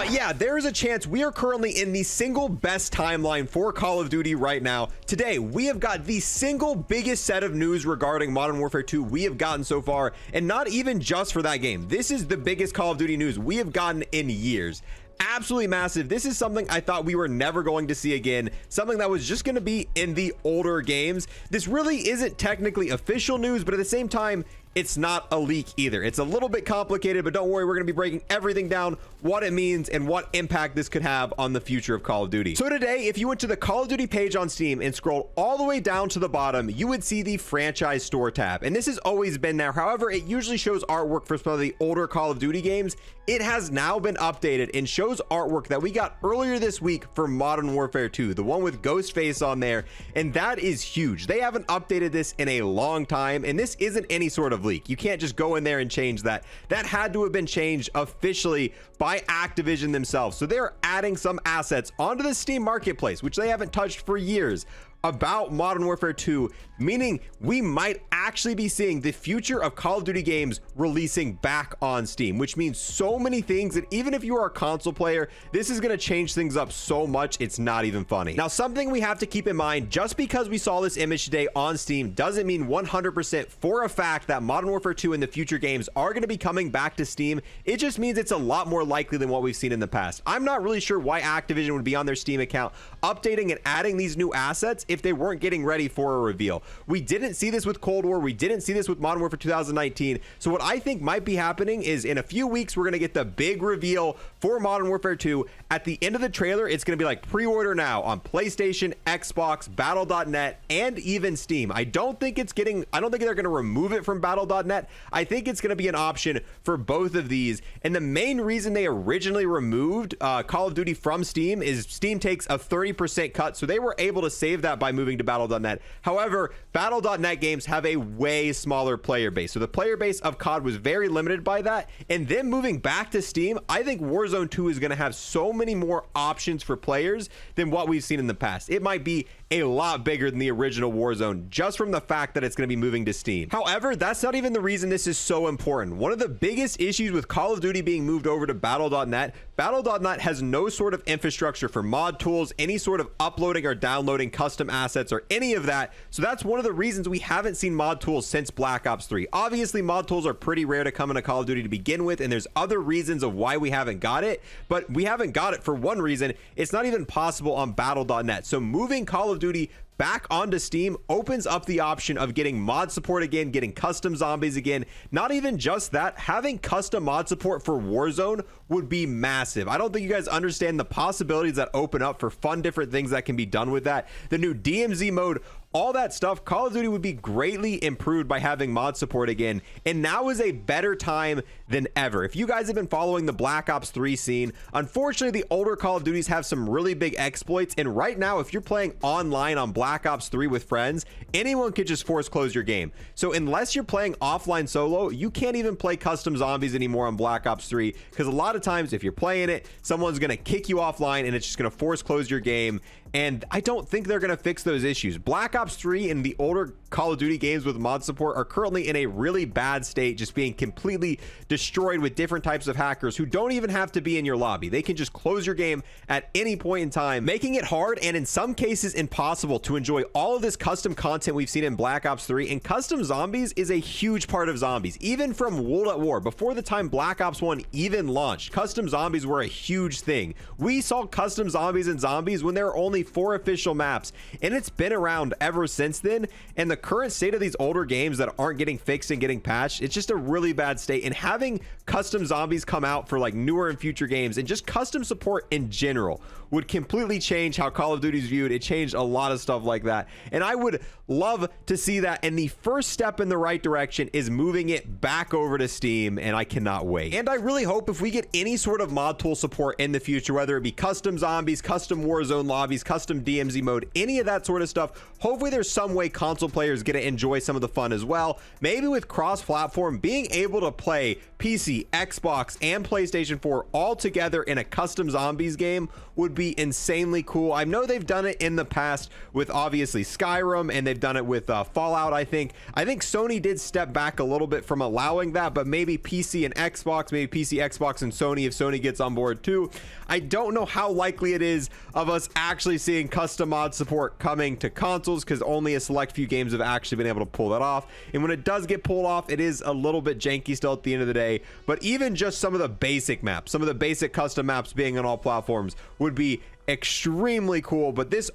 Yeah, there is a chance we are currently in the single best timeline for Call of Duty right now. Today, we have got the single biggest set of news regarding Modern Warfare 2 we have gotten so far, and not even just for that game. This is the biggest Call of Duty news we have gotten in years. Absolutely massive. This is something I thought we were never going to see again, something that was just going to be in the older games. This really isn't technically official news, but at the same time, it's not a leak either. It's a little bit complicated, but don't worry, we're going to be breaking everything down, what it means and what impact this could have on the future of Call of Duty. So today, if you went to the Call of Duty page on Steam and scrolled all the way down to the bottom, you would see the franchise store tab. And this has always been there. However, it usually shows artwork for some of the older Call of Duty games. It has now been updated and shows artwork that we got earlier this week for Modern Warfare 2, the one with Ghostface on there. And that is huge. They haven't updated this in a long time, and this isn't any sort of leak. You can't just go in there and change that. That had to have been changed officially by Activision themselves. So they're adding some assets onto the Steam marketplace, which they haven't touched for years, about Modern Warfare 2, meaning we might actually be seeing the future of Call of Duty games releasing back on Steam, which means so many things that even if you are a console player, this is going to change things up so much it's not even funny. Now, something we have to keep in mind, just because we saw this image today on Steam doesn't mean 100% for a fact that Modern Warfare 2 and the future games are going to be coming back to Steam. It just means it's a lot more likely than what we've seen in the past. I'm not really sure why Activision would be on their Steam account updating and adding these new assets if they weren't getting ready for a reveal. We didn't see this with Cold War. We didn't see this with Modern Warfare 2019. So what I think might be happening is in a few weeks, we're going to get the big reveal for Modern Warfare 2. At the end of the trailer, it's going to be like pre-order now on PlayStation, Xbox, Battle.net, and even Steam. I don't think they're going to remove it from Battle.net. I think it's going to be an option for both of these. And the main reason they originally removed Call of Duty from Steam is Steam takes a 30% cut. So they were able to save that by moving to Battle.net. However, Battle.net games have a way smaller player base. So the player base of COD was very limited by that. And then moving back to Steam, I think Warzone 2 is going to have so many more options for players than what we've seen in the past. It might be a lot bigger than the original Warzone just from the fact that it's going to be moving to Steam. However, that's not even the reason this is so important. One of the biggest issues with Call of Duty being moved over to Battle.net, Battle.net has no sort of infrastructure for mod tools, any sort of uploading or downloading custom assets or any of that. So that's one of the reasons we haven't seen mod tools since Black Ops 3. Obviously, mod tools are pretty rare to come into Call of Duty to begin with, and there's other reasons of why we haven't got it, but we haven't got it for one reason. It's not even possible on Battle.net. So moving Call of Duty back onto Steam opens up the option of getting mod support again, getting custom zombies again. Not even just that, having custom mod support for Warzone would be massive. I don't think you guys understand the possibilities that open up for fun different things that can be done with that. The new DMZ mode, all that stuff, Call of Duty would be greatly improved by having mod support again, and now is a better time than ever. If you guys have been following the Black Ops 3 scene, unfortunately the older Call of Duties have some really big exploits, and right now if you're playing online on Black Ops 3 with friends, anyone could just force close your game. So unless you're playing offline solo, you can't even play custom zombies anymore on Black Ops 3, because a lot of times if you're playing it, someone's going to kick you offline and it's just going to force close your game. And I don't think they're going to fix those issues. Black Ops 3 and the older Call of Duty games with mod support are currently in a really bad state, just being completely destroyed with different types of hackers who don't even have to be in your lobby. They can just close your game at any point in time, making it hard and in some cases impossible to enjoy all of this custom content we've seen in Black Ops 3. And custom zombies is a huge part of zombies. Even from World at War, before the time Black Ops 1 even launched, custom zombies were a huge thing. We saw custom zombies and zombies when there were only 4 official maps, and it's been around ever since then. And the current state of these older games that aren't getting fixed and getting patched, it's just a really bad state. And having custom zombies come out for like newer and future games and just custom support in general would completely change how Call of Duty is viewed. It changed a lot of stuff like that, and I would love to see that. And the first step in the right direction is moving it back over to Steam, and I cannot wait. And I really hope if we get any sort of mod tool support in the future, whether it be custom zombies, custom Warzone lobbies, custom DMZ mode, any of that sort of stuff. Hopefully there's some way console players get to enjoy some of the fun as well. Maybe with cross-platform, being able to play PC, Xbox, and PlayStation 4 all together in a custom zombies game would be insanely cool. I know they've done it in the past with obviously Skyrim, and they've done it with Fallout. I think Sony did step back a little bit from allowing that, but maybe PC and Xbox, maybe PC, Xbox, and Sony, if Sony gets on board too. I don't know how likely it is of us actually seeing custom mod support coming to consoles, because only a select few games have actually been able to pull that off. And when it does get pulled off, it is a little bit janky still at the end of the day. But even just some of the basic maps, some of the basic custom maps being on all platforms would be extremely cool. But this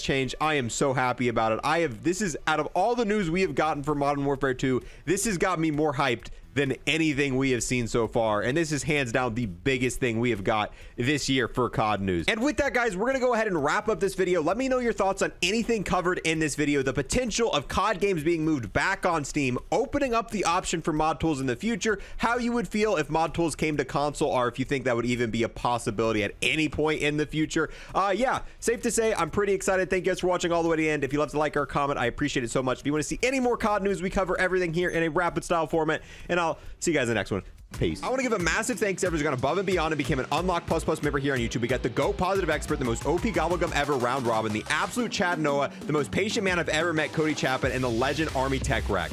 change, I am so happy about it. This is, out of all the news we have gotten for Modern Warfare 2, this has got me more hyped than anything we have seen so far, and this is hands down the biggest thing we have got this year for COD news. And with that, guys, we're gonna go ahead and wrap up this video. Let me know your thoughts on anything covered in this video, the potential of COD games being moved back on Steam, opening up the option for mod tools in the future, how you would feel if mod tools came to console, or if you think that would even be a possibility at any point in the future. Yeah, safe to say I'm pretty excited. Thank you guys for watching all the way to the end. If you love to like or comment, I appreciate it so much. If you want to see any more COD news, we cover everything here in a rapid style format, and I'll see you guys in the next one. Peace. I want to give a massive thanks to everyone who's gone above and beyond and became an Unlock Plus Plus member here on YouTube. We got the GOAT Positive Expert, the most OP Gobblegum ever, Round Robin, the absolute Chad Noah, the most patient man I've ever met, Cody Chapin, and the legend Army Tech Wreck.